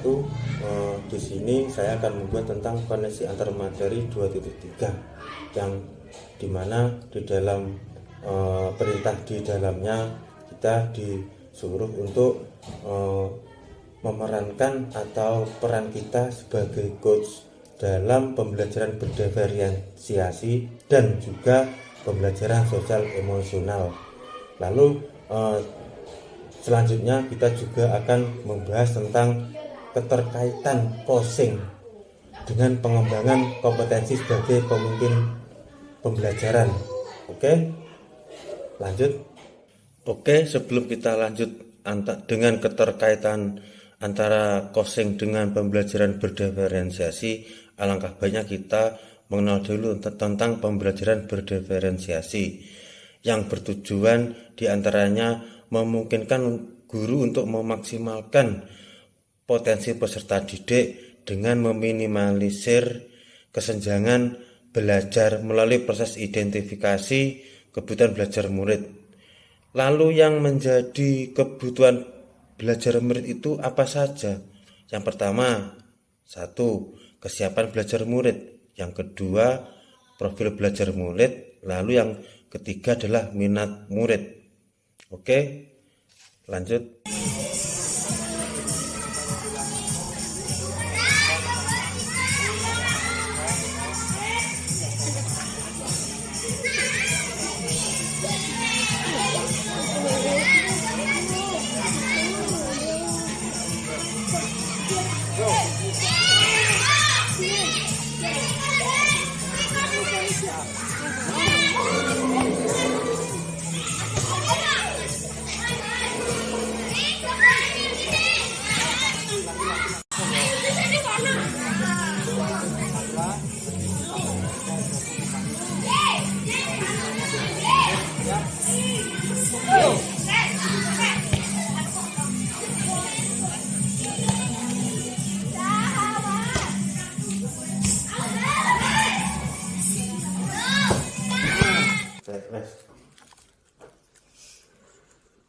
itu di sini saya akan membuat tentang koneksi antar materi 2.3 yang dimana di dalam perintah di dalamnya kita disuruh untuk memerankan atau peran kita sebagai coach dalam pembelajaran berdiferensiasi dan juga pembelajaran sosial emosional. Lalu selanjutnya kita juga akan membahas tentang keterkaitan coaching dengan pengembangan kompetensi sebagai pemimpin pembelajaran. Oke, lanjut. Oke, sebelum kita lanjut dengan keterkaitan antara coaching dengan pembelajaran berdiferensiasi, alangkah baiknya kita mengenal dulu tentang pembelajaran berdiferensiasi yang bertujuan diantaranya memungkinkan guru untuk memaksimalkan potensi peserta didik dengan meminimalisir kesenjangan belajar melalui proses identifikasi kebutuhan belajar murid. Lalu yang menjadi kebutuhan belajar murid itu apa saja? Yang pertama, 1. Kesiapan belajar murid. Yang kedua, profil belajar murid. Lalu yang ketiga adalah minat murid. Oke, lanjut.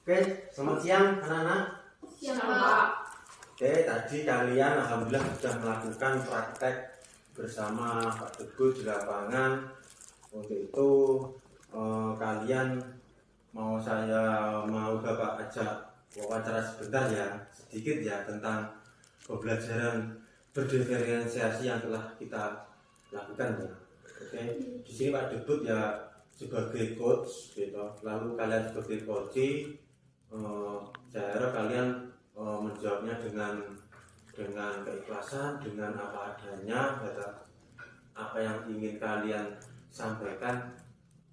Oke, selamat siang anak-anak. Siang, Pak. Oke, tadi kalian alhamdulillah sudah melakukan praktek bersama Pak Teguh di lapangan. Untuk itu kalian mau Bapak ajak wawancara sebentar ya, sedikit ya tentang pembelajaran berdiferensiasi yang telah kita lakukan ya. Oke, di sini Pak Debut ya sebagai coach gitu. Lalu kalian sebagai coach, saya harap kalian menjawabnya dengan keikhlasan, dengan apa adanya, apa yang ingin kalian sampaikan,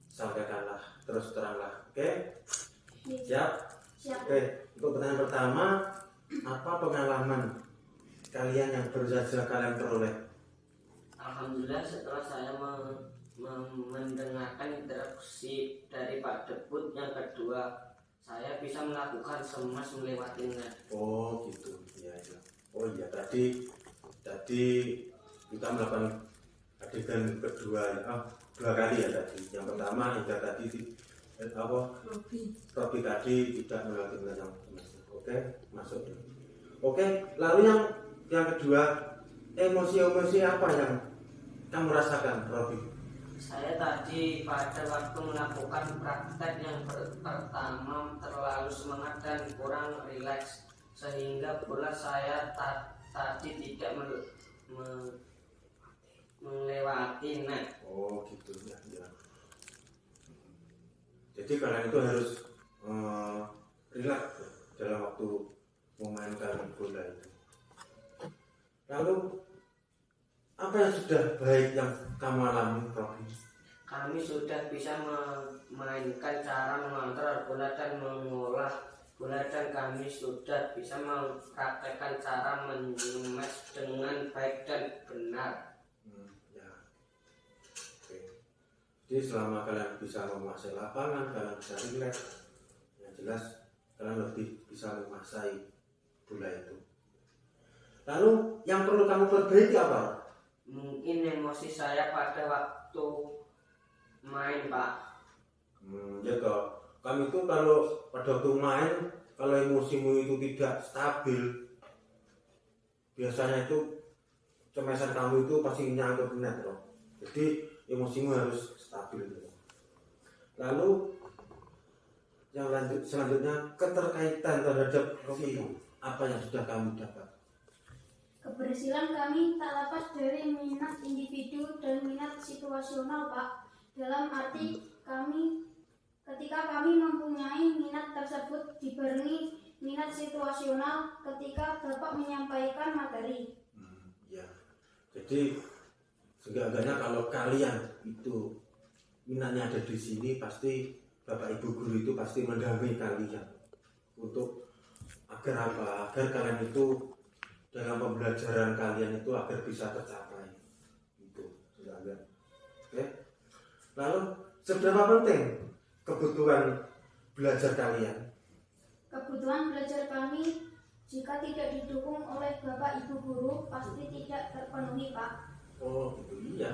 sampaikanlah terus teranglah. Oke? Siap? Oke, untuk pertanyaan pertama, apa pengalaman kalian yang baru saja kalian peroleh? Alhamdulillah setelah saya mendengarkan interaksi dari Pak Debut, yang kedua saya bisa melakukan semas melewati net. Oh gitu, ya. Oh iya, tadi kita melakukan adegan kedua, dua kali ya tadi. Yang pertama hingga tadi Robi tadi tidak melewati net yang masuk. Oke, masuk. Oke, lalu yang kedua, emosi apa yang kamu rasakan, Robi? Saya tadi pada waktu melakukan praktek yang pertama terlalu semangat dan kurang rileks, sehingga pula saya tadi tidak melewati net. Oh gitu ya. Jadi kalian itu harus rileks dalam waktu memainkan bola itu. Lalu apa yang sudah baik yang kamu alami, Robi? Kami sudah bisa memainkan cara mengontrol bola dan mengolah bola, dan kami sudah bisa mempraktekkan cara menyemes dengan baik dan benar. Ya. Oke. Jadi selama kalian bisa menguasai lapangan, kalian bisa rileks, yang jelas kalian lebih bisa menguasai bola itu. Lalu yang perlu kamu perbaiki apa? Mungkin emosi saya pada waktu main, Pak. Ya toh, kami itu kalau pada waktu main, kalau emosimu itu tidak stabil, biasanya itu cemesan kamu itu pasti nyangkut net loh. Jadi emosimu harus stabil gitu. Lalu yang selanjutnya keterkaitan terhadap view, apa yang sudah kamu dapat? Keberhasilan kami tak lepas dari minat individu dan minat situasional, Pak. Dalam arti ketika kami mempunyai minat tersebut dibarengi minat situasional ketika Bapak menyampaikan materi. Ya. Jadi seenggaknya kalau kalian itu minatnya ada di sini, pasti Bapak Ibu guru itu pasti mendampingi kalian untuk agar apa? Agar kalian itu dalam pembelajaran kalian itu agar bisa tercapai. Itu seenggaknya. Oke. Lalu seberapa penting kebutuhan belajar kalian? Kebutuhan belajar kami jika tidak didukung oleh Bapak Ibu guru pasti tidak terpenuhi, Pak. Oh, gitu iya.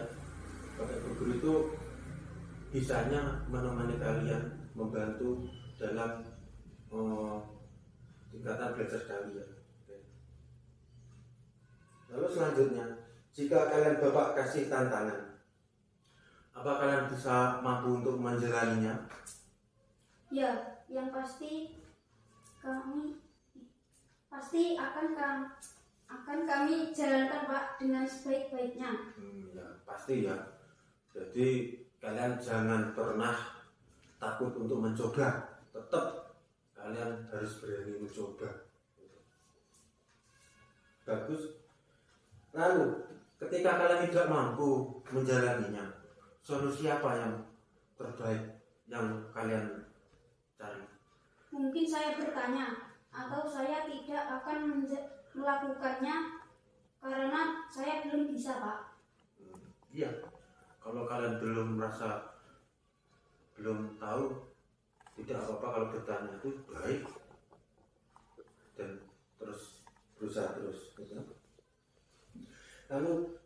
Bapak Ibu guru itu bisanya menemani kalian, membantu dalam tingkatan belajar kalian. Oke. Lalu selanjutnya, jika kalian Bapak kasih tantangan, apa kalian bisa mampu untuk menjalaninya? Ya, yang pasti kami akan kami jalankan, Pak, dengan sebaik-baiknya. Ya, pasti ya. Jadi kalian jangan pernah takut untuk mencoba. Tetap kalian harus berani mencoba. Bagus. Lalu ketika kalian tidak mampu menjalaninya, solusi apa yang terbaik yang kalian cari? Mungkin saya bertanya, atau saya tidak akan melakukannya karena saya belum bisa, Pak. Iya, kalau kalian belum merasa, belum tahu, tidak apa-apa kalau bertanya, itu baik. Dan terus berusaha terus. Lalu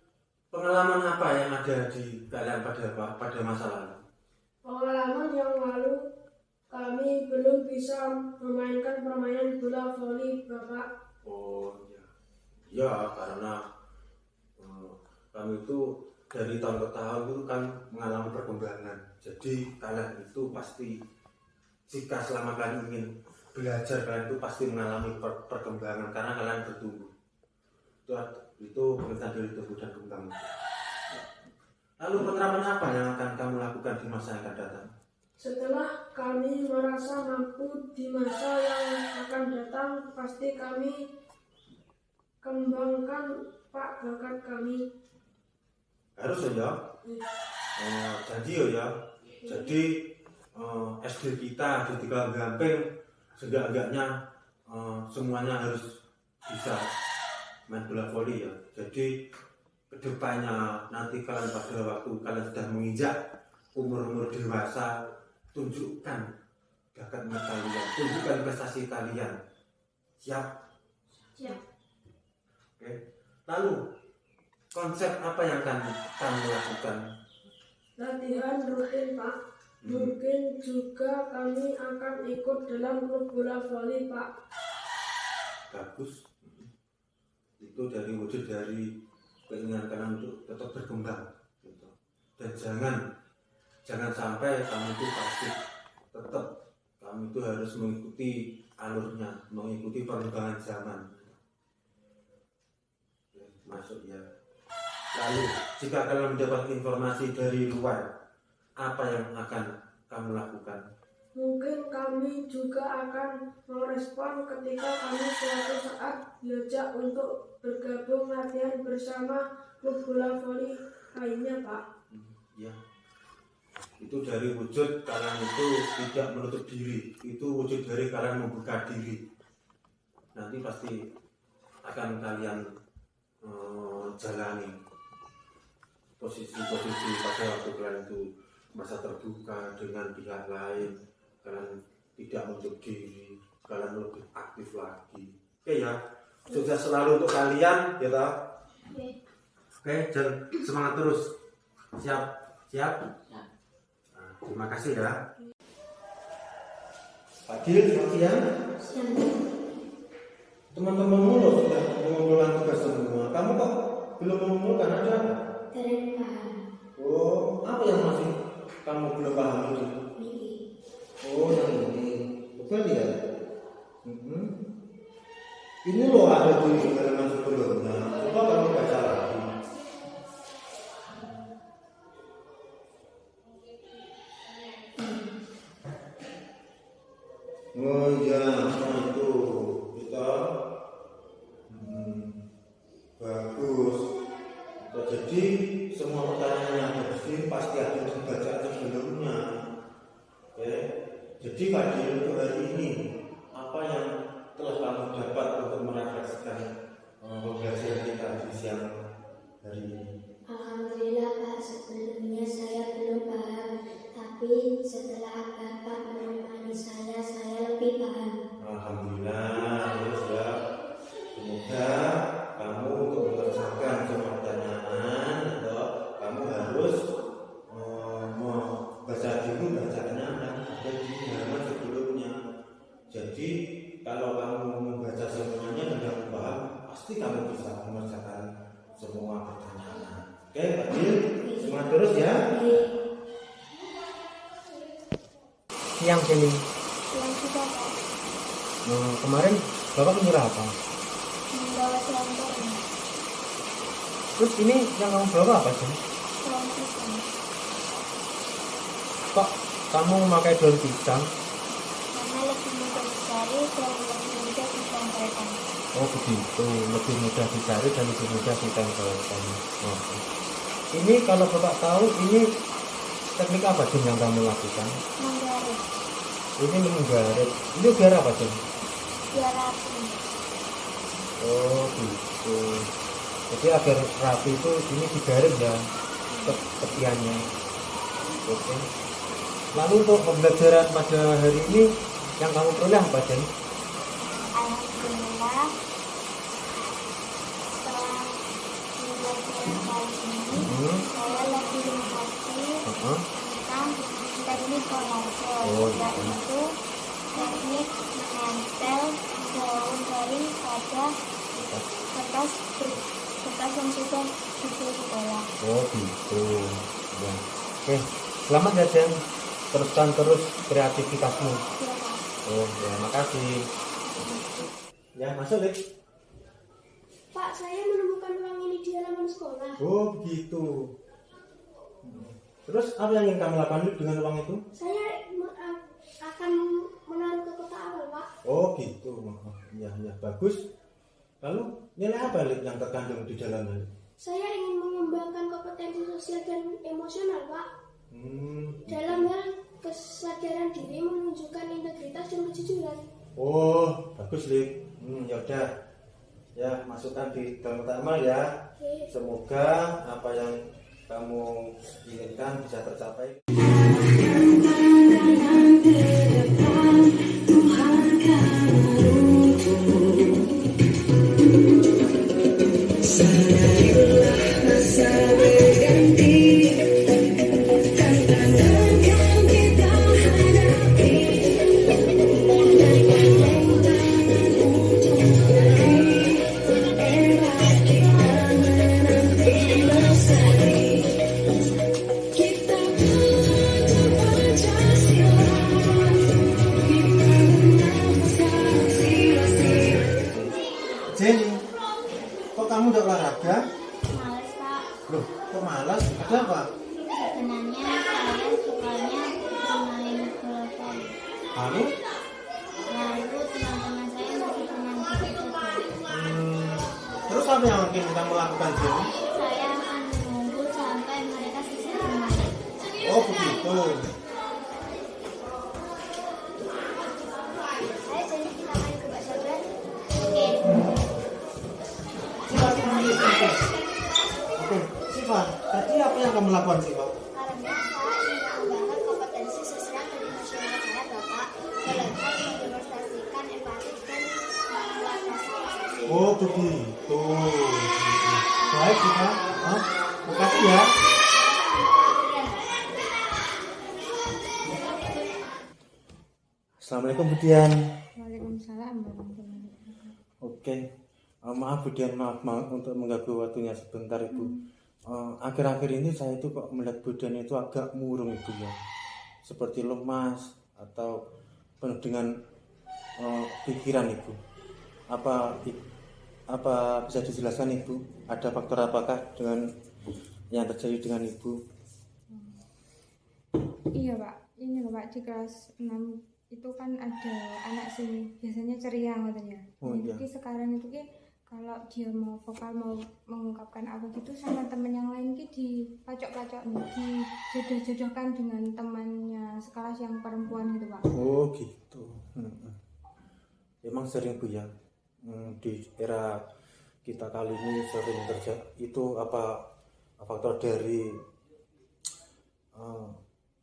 pengalaman apa yang ada di kalian pada masa lalu? Pengalaman yang lalu kami belum bisa memainkan permainan bola voli, Bapak. Oh ya, ya karena kami itu dari tahun ke tahun itu kan mengalami perkembangan. Jadi kalian itu pasti, jika selama kalian ingin belajar, kalian itu pasti mengalami perkembangan karena kalian bertumbuh. Itu perintah dari tumbuh dan kembang. Lalu penerapan apa yang akan kamu lakukan di masa yang akan datang? Setelah kami merasa mampu di masa yang akan datang, pasti kami kembangkan, Pak, bakat kami. Harus ya. Janji ya. Jadi SD kita di Tiga Gamping seenggak-enggaknya semuanya harus bisa main bola voli ya. Jadi kedepannya nanti kalian pada waktu kalian sudah menginjak umur dewasa, tunjukkan bakatnya kalian, tunjukkan prestasi kalian. Siap? Siap. Oke. Lalu konsep apa yang akan kamu lakukan? Latihan rutin, Pak. Mungkin juga kami akan ikut dalam klub bola voli, Pak. Bagus. Itu dari wujud dari keinginan kalian untuk tetap berkembang gitu. Dan jangan sampai kamu itu pasif, tetap kamu itu harus mengikuti alurnya, mengikuti perkembangan zaman. Masuk ya. Lalu jika kalian mendapat informasi dari luar, apa yang akan kamu lakukan? Mungkin kami juga akan merespon ketika kami suatu saat diajak untuk bergabung latihan bersama klub bola voli lainnya, Pak. Ya, itu dari wujud kalian itu tidak menutup diri, itu wujud dari kalian membuka diri. Nanti pasti akan kalian jalani posisi-posisi pada waktu kalian itu masa terbuka dengan pihak lain, kalian tidak menutup diri, kalian lebih aktif lagi. Oke ya, sukses selalu untuk kalian ya toh. Oke, dan semangat terus. Siap? Nah, terima kasih ya. Fadil, selamat siang. Teman-temanmu loh sudah mengumpulkan tugas semua. Kamu kok belum mengumpulkan, ada apa? Dereng paham. Oh, apa yang masih kamu belum paham itu? Niki. Oh, yang ini. Betul ya? Ini loh ada di halaman sebelumnya. Coba kamu baca lagi. Oh iya, itu kita bagus. Jadi semua pertanyaan yang ada di sini pasti ada di bacaan sebelumnya. Oke. Jadi Fadil untuk hari ini apa yang telah kamu dapat untuk merefleksikan pembelajaran kita di siang hari ini? Alhamdulillah Pak, sebelumnya saya belum paham, tapi setelah Bapak menemani saya lebih paham. Alhamdulillah, terus ya. Semoga kamu untuk mengerjakan semua pertanyaan atau kamu harus membaca dulu bacaannya yang ada di halaman sebelumnya. Jadi kalau kamu membaca semuanya dan kamu paham, pasti kamu bisa mengerjakan semua pertanyaan. Oke, Fadil, semangat terus ya. Siang sini. Yang sudah Pak, Kemarin Bapak menyuruh apa? membawa kelompok Terus ini yang kamu bawa apa sih? kelompok Kok kamu memakai daun pisang? karena lebih mudah dicari dan lebih mudah disampaikan. Oh begitu, lebih mudah dicari dan lebih mudah ditempelkan. Oh. Ini kalau Bapak tahu ini teknik apa sih yang kamu lakukan? Menggaris, Ini menggaris. Ini biar apa sih? biar rapi. Oh gitu. Jadi agar rapi itu ini digaris ya tepiannya. Oke. Lalu untuk pembelajaran pada hari ini yang kamu peroleh apa Jen? Alhamdulillah, setelah pembelajaran kali ini, saya lebih mengerti tentang teknik kolase, Oh, iya. yaitu teknik menempel daun dari pada kertas yang sudah diolah. Oh gitu. Ya. Oke, selamat ya Jen. Teruskan terus kreativitasmu. Ya, Pak. Oh ya, makasih. Ya, masuk, Lik. Pak, saya menemukan uang ini di halaman sekolah. Oh, begitu. Terus apa yang ingin kamu lakukan Lik, dengan uang itu? Saya akan menaruh ke kotak awal, Pak. Oh, gitu. Ya, ya, bagus. Lalu nilai apa Lik yang terkandung di dalamnya? Saya ingin mengembangkan kompetensi sosial dan emosional, Pak. Dalam hal kesadaran diri, menunjukkan integritas dan kejujuran. Oh, bagus Lik. Ya udah. Ya, masukkan di dalam utama ya. Oke. Semoga apa yang kamu inginkan bisa tercapai. Jenny, kok kamu udah olahraga? Males, Pak. Loh, kok malas? Ada apa? Sebenarnya saya sukanya bermain bola voli. Lalu? Lalu teman-teman saya masih teman gitu saja. Terus apa yang mungkin kamu lakukan, Jenny? Saya akan menunggu sampai mereka selesai bermain. Oh, begitu. Ayo jadi kita main ke bakso Bar. Oke. Oke, Siva, tadi apa yang kamu lakukan, Siva? Karena saya ingin mengembangkan kompetensi sosial dan emosional saya, Bapak, belajar mendemonstrasikan empati dan membuat rasa kasih. Oh, begitu. Baik, Siva. Makasih ya. Assalamualaikum, Budian. Waalaikumsalam warahmatullahi wabarakatuh. Oke, Maaf Bu Dian, maaf untuk mengganggu waktunya sebentar Ibu. Akhir-akhir ini saya itu kok melihat Bu Dian itu agak murung Ibu ya, seperti lemas atau penuh dengan pikiran Ibu. Apa bisa dijelaskan Ibu? Ada faktor apakah dengan yang terjadi dengan Ibu? Iya Pak, ini loh Pak, di kelas 6 itu kan ada anak sih biasanya ceria katanya. Iya. Jadi sekarang itu kalau dia mau vokal mau mengungkapkan apa gitu sama temen yang lain dipacok-pacok dijodoh-jodohkan dengan temannya sekelas yang perempuan gitu Pak. Oh gitu. Emang sering Bu ya, di era kita kali ini sering terjadi itu apa faktor dari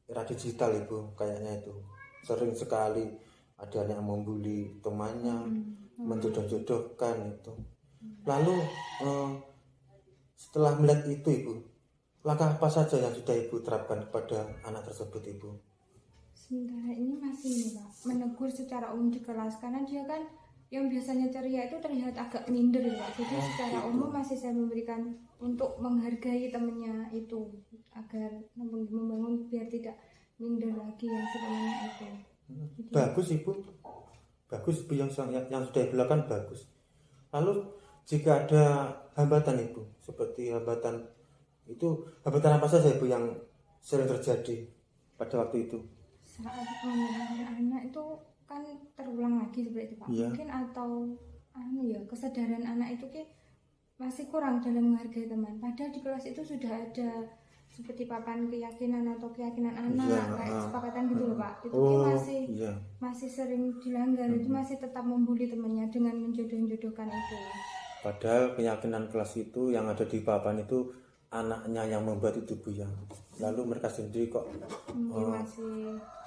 era digital Ibu, kayaknya itu sering sekali ada yang membuli temannya, menjodoh-jodohkan itu. Lalu setelah melihat itu Ibu, langkah apa saja yang sudah Ibu terapkan kepada anak tersebut Ibu? Sementara ini masih nih Pak, menegur secara umum di kelas karena dia kan yang biasanya ceria itu terlihat agak minder ya Pak. Jadi secara umum masih saya memberikan untuk menghargai temennya itu agar membangun biar tidak minder lagi yang sebenarnya itu. Jadi, bagus Ibu yang sudah Ibu lakukan bagus. Lalu jika ada hambatan Ibu, seperti hambatan apa saja Ibu yang sering terjadi pada waktu itu? saat mengenalkan anak itu kan terulang lagi seperti itu Pak. Iya. Mungkin atau kesadaran anak itu masih kurang dalam menghargai teman. Padahal di kelas itu sudah ada seperti papan keyakinan atau keyakinan anak kayak kesepakatan gitu loh Pak. Itu masih sering dilanggar. Itu masih tetap membuli temannya dengan menjodoh-jodohkan itu. Padahal keyakinan kelas itu yang ada di papan itu anaknya yang membuat itu Bu ya. Lalu mereka sendiri kok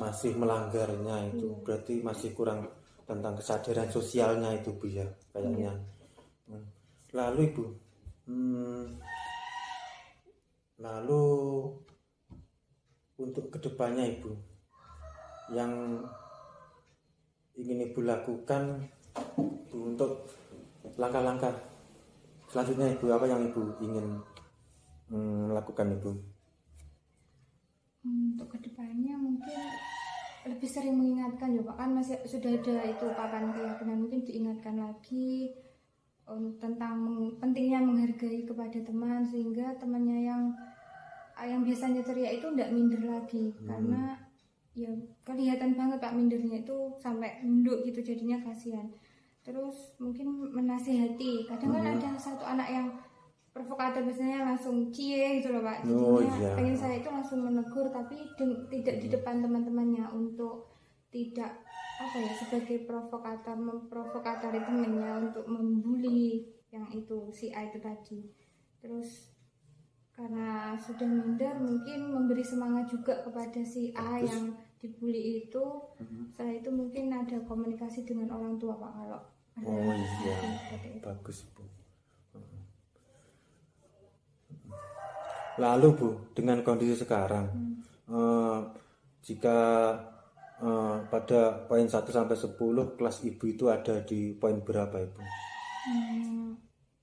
masih melanggarnya itu. Berarti masih kurang tentang kesadaran sosialnya itu Bu ya kayaknya. Lalu Ibu, lalu untuk kedepannya Ibu, yang ingin Ibu lakukan Bu, untuk langkah-langkah selanjutnya Ibu, apa yang Ibu ingin lakukan Ibu? Untuk kedepannya mungkin lebih sering mengingatkan ya Pak, kan masih sudah ada itu papan keyakinan, mungkin diingatkan lagi tentang pentingnya menghargai kepada teman sehingga temannya yang biasanya ceria itu tidak minder lagi. Karena ya kelihatan banget Pak mindernya itu sampai nunduk gitu, jadinya kasihan. Terus mungkin menasihati, kadang kan ada satu anak yang provokator biasanya langsung cie gitu loh Pak. Jadinya pengen saya itu langsung menegur tapi tidak di depan teman-temannya untuk tidak sebagai provokator memprovokatori temannya untuk membuli yang itu si A itu tadi. Terus karena sudah minder mungkin memberi semangat juga kepada si A yang dibully itu. Setelah itu mungkin ada komunikasi dengan orang tua Pak kalau bagus Bu. Lalu Bu, dengan kondisi sekarang, jika pada poin 1 sampai 10 kelas Ibu itu ada di poin berapa Ibu?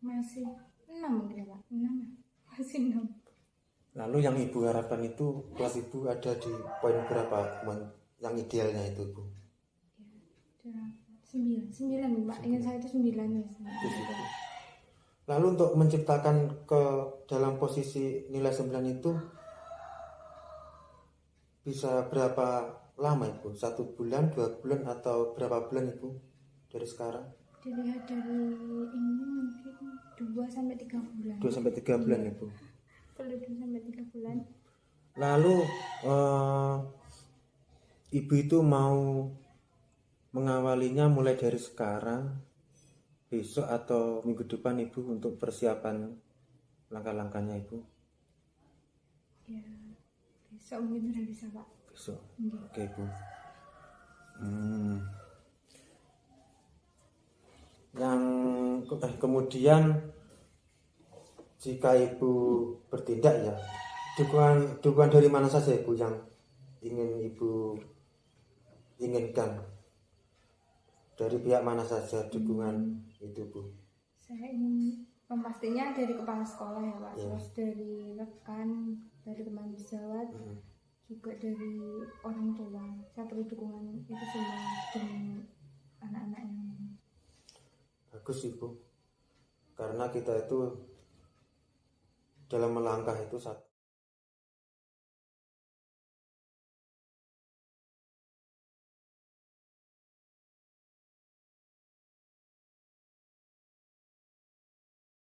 Masih 6 mungkin ya Pak, 6 masih 6. Lalu yang Ibu harapkan itu kelas Ibu ada di poin berapa yang idealnya itu Bu? 9 Pak, ingat saya itu 9 ya. Lalu untuk menciptakan ke dalam posisi nilai 9 itu bisa berapa lama Ibu? 1 bulan, 2 bulan atau berapa bulan Ibu dari sekarang? Dilihat dari ini mungkin 2 sampai 3 bulan. 2 sampai 3 bulan Ibu. Perlu 2 sampai 3 bulan. Lalu Ibu itu mau mengawalinya mulai dari sekarang, besok atau minggu depan Ibu untuk persiapan langkah-langkahnya Ibu? Ya, besok mungkin sudah bisa Pak. Besok. Iya. Oke Bu. Yang kemudian jika Ibu bertindak ya, dukungan dari mana saja Ibu yang ingin Ibu inginkan? Dari pihak mana saja dukungan itu Bu? Saya ingin memastinya dari kepala sekolah ya Pak, Iya. terus dari rekan, dari teman sejawat, juga dari orang tua. Saya perlu dukungan itu semua demi anak-anak yang Bagus Ibu, karena kita itu dalam melangkah itu satu